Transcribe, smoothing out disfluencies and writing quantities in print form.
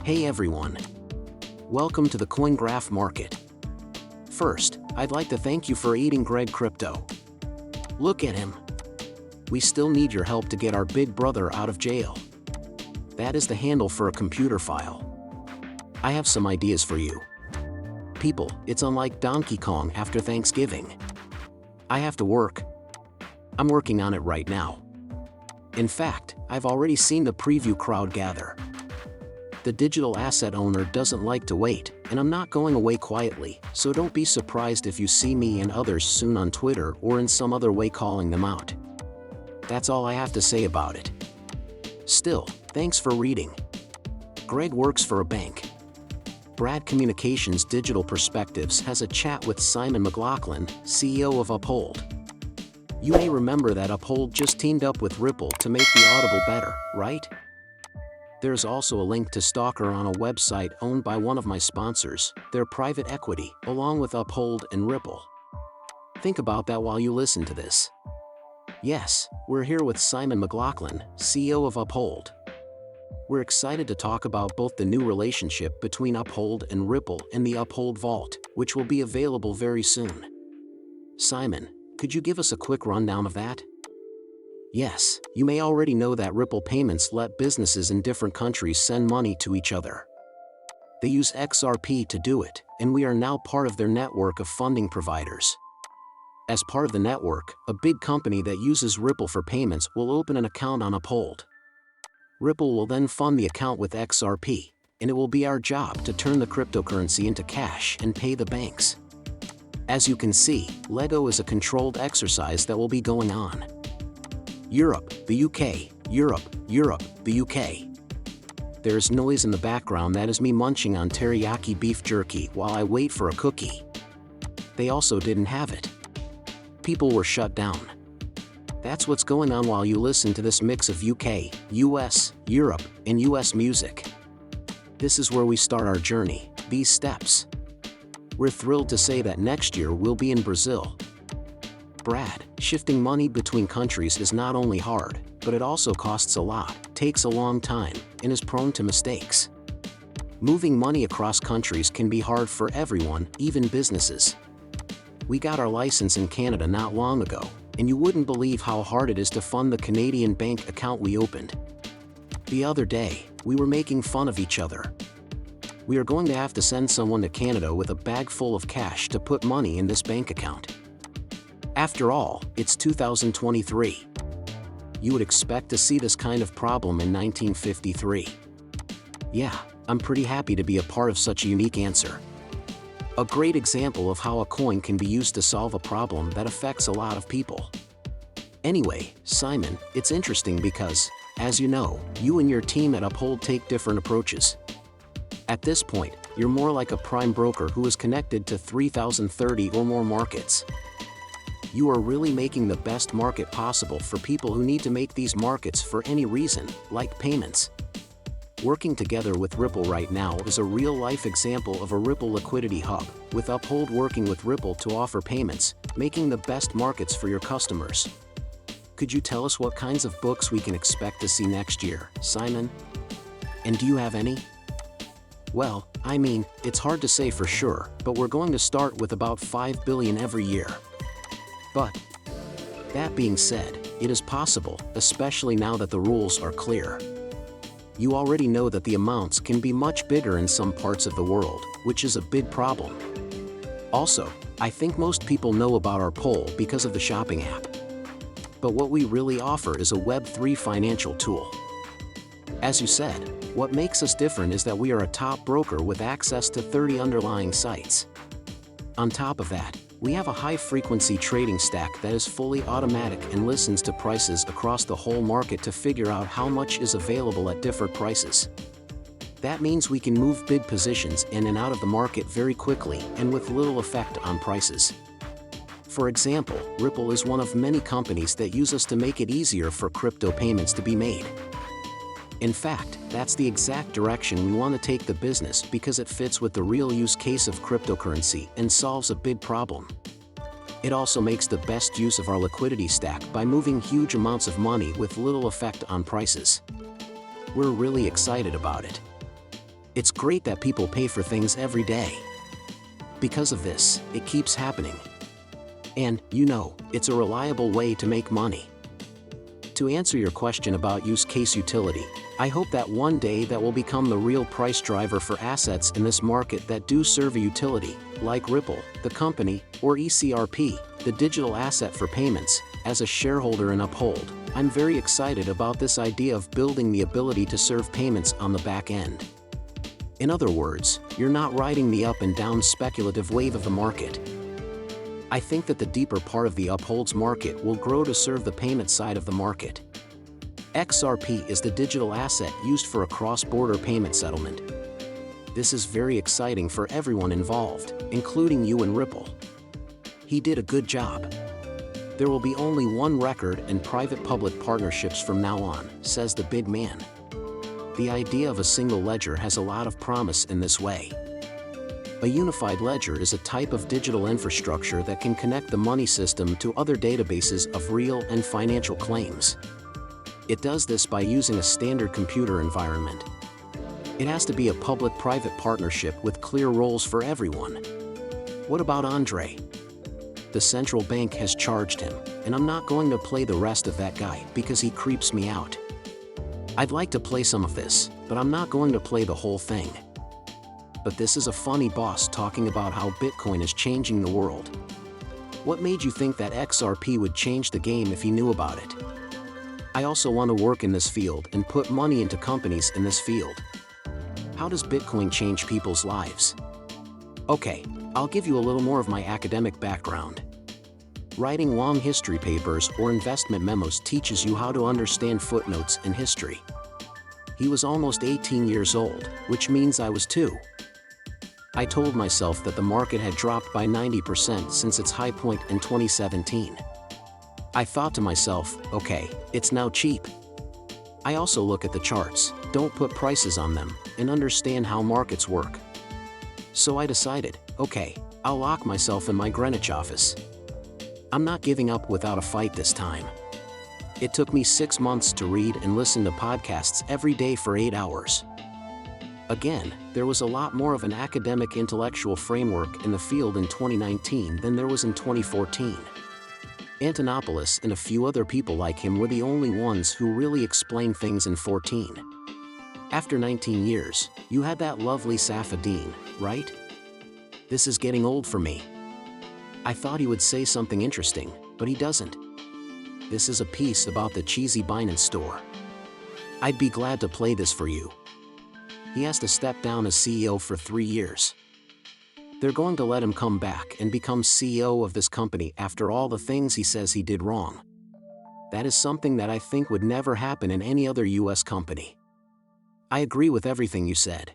Hey everyone! Welcome to the coin graph market. First, I'd like to thank you for aiding Greg Crypto. Look at him. We still need your help to get our big brother out of jail. That is the handle for a computer file. I have some ideas for you. People, it's unlike Donkey Kong after Thanksgiving. I have to work. I'm working on it right now. In fact, I've already seen the preview crowd gather. The digital asset owner doesn't like to wait, and I'm not going away quietly, so don't be surprised if you see me and others soon on Twitter or in some other way calling them out. That's all I have to say about it. Still, thanks for reading. Greg works for a bank. Brad Communications Digital Perspectives has a chat with Simon McLaughlin, CEO of Uphold. You may remember that Uphold just teamed up with Ripple to make the Audible better, right? There's also a link to Stalker on a website owned by one of my sponsors, their private equity, along with Uphold and Ripple. Think about that while you listen to this. Yes, we're here with Simon McLaughlin, CEO of Uphold. We're excited to talk about both the new relationship between Uphold and Ripple and the Uphold Vault, which will be available very soon. Simon, could you give us a quick rundown of that? Yes, you may already know that Ripple payments let businesses in different countries send money to each other. They use Xrp to do it, and we are now part of their network of funding providers. As part of the network, a big company that uses Ripple for payments will open an account on Uphold. Ripple will then fund the account with Xrp, and it will be our job to turn the cryptocurrency into cash and pay the banks. As you can see, Lego is a controlled exercise that will be going on. Europe, the UK, Europe, the UK. There is noise in the background that is me munching on teriyaki beef jerky while I wait for a cookie. They also didn't have it. People were shut down. That's what's going on while you listen to this mix of UK, US, Europe, and US music. This is where we start our journey, these steps. We're thrilled to say that next year we'll be in Brazil. Brad, shifting money between countries is not only hard, but it also costs a lot, takes a long time, and is prone to mistakes. Moving money across countries can be hard for everyone, even businesses. We got our license in Canada not long ago, and you wouldn't believe how hard it is to fund the Canadian bank account we opened. The other day, we were making fun of each other. We are going to have to send someone to Canada with a bag full of cash to put money in this bank account. After all, it's 2023. You would expect to see this kind of problem in 1953. Yeah, I'm pretty happy to be a part of such a unique answer. A great example of how a coin can be used to solve a problem that affects a lot of people. Anyway, Simon, it's interesting because, as you know, you and your team at Uphold take different approaches. At this point, you're more like a prime broker who is connected to 3,030 or more markets. You are really making the best market possible for people who need to make these markets for any reason, like payments. Working together with Ripple right now is a real-life example of a Ripple liquidity hub, with Uphold working with Ripple to offer payments, making the best markets for your customers. Could you tell us what kinds of books we can expect to see next year, Simon? And do you have any? Well, I mean, it's hard to say for sure, but we're going to start with about 5 billion every year. But, that being said, it is possible, especially now that the rules are clear. You already know that the amounts can be much bigger in some parts of the world, which is a big problem. Also, I think most people know about our poll because of the shopping app. But what we really offer is a Web3 financial tool. As you said, what makes us different is that we are a top broker with access to 30 underlying sites. On top of that, we have a high-frequency trading stack that is fully automatic and listens to prices across the whole market to figure out how much is available at different prices. That means we can move bid positions in and out of the market very quickly and with little effect on prices. For example, Ripple is one of many companies that use us to make it easier for crypto payments to be made. In fact, that's the exact direction we want to take the business because it fits with the real use case of cryptocurrency and solves a big problem. It also makes the best use of our liquidity stack by moving huge amounts of money with little effect on prices. We're really excited about it. It's great that people pay for things every day. Because of this, it keeps happening. And, it's a reliable way to make money. To answer your question about use case utility, I hope that one day that will become the real price driver for assets in this market that do serve a utility, like Ripple, the company, or Xrp, the digital asset for payments. As a shareholder in Uphold, I'm very excited about this idea of building the ability to serve payments on the back end. In other words, you're not riding the up and down speculative wave of the market. I think that the deeper part of the Uphold's market will grow to serve the payment side of the market. Xrp is the digital asset used for a cross-border payment settlement. This is very exciting for everyone involved, including you and Ripple. He did a good job. There will be only one record and private-public partnerships from now on, says the big man. The idea of a single ledger has a lot of promise in this way. A unified ledger is a type of digital infrastructure that can connect the money system to other databases of real and financial claims. It does this by using a standard computer environment. It has to be a public-private partnership with clear roles for everyone. What about Andre? The central bank has charged him, and I'm not going to play the rest of that guy because he creeps me out. I'd like to play some of this, but I'm not going to play the whole thing. But this is a funny boss talking about how Bitcoin is changing the world. What made you think that Xrp would change the game if he knew about it? I also want to work in this field and put money into companies in this field. How does Bitcoin change people's lives? Okay, I'll give you a little more of my academic background. Writing long history papers or investment memos teaches you how to understand footnotes in history. He was almost 18 years old, which means I was 2. I told myself that the market had dropped by 90% since its high point in 2017. I thought to myself, okay, it's now cheap. I also look at the charts, don't put prices on them, and understand how markets work. So I decided, okay, I'll lock myself in my Greenwich office. I'm not giving up without a fight this time. It took me 6 months to read and listen to podcasts every day for 8 hours. Again, there was a lot more of an academic intellectual framework in the field in 2019 than there was in 2014. Antonopoulos and a few other people like him were the only ones who really explained things in 14. After 19 years, you had that lovely Safadine, right? This is getting old for me. I thought he would say something interesting, but he doesn't. This is a piece about the cheesy Binance store. I'd be glad to play this for you. He has to step down as CEO for 3 years. They're going to let him come back and become CEO of this company after all the things he says he did wrong. That is something that I think would never happen in any other US company. I agree with everything you said.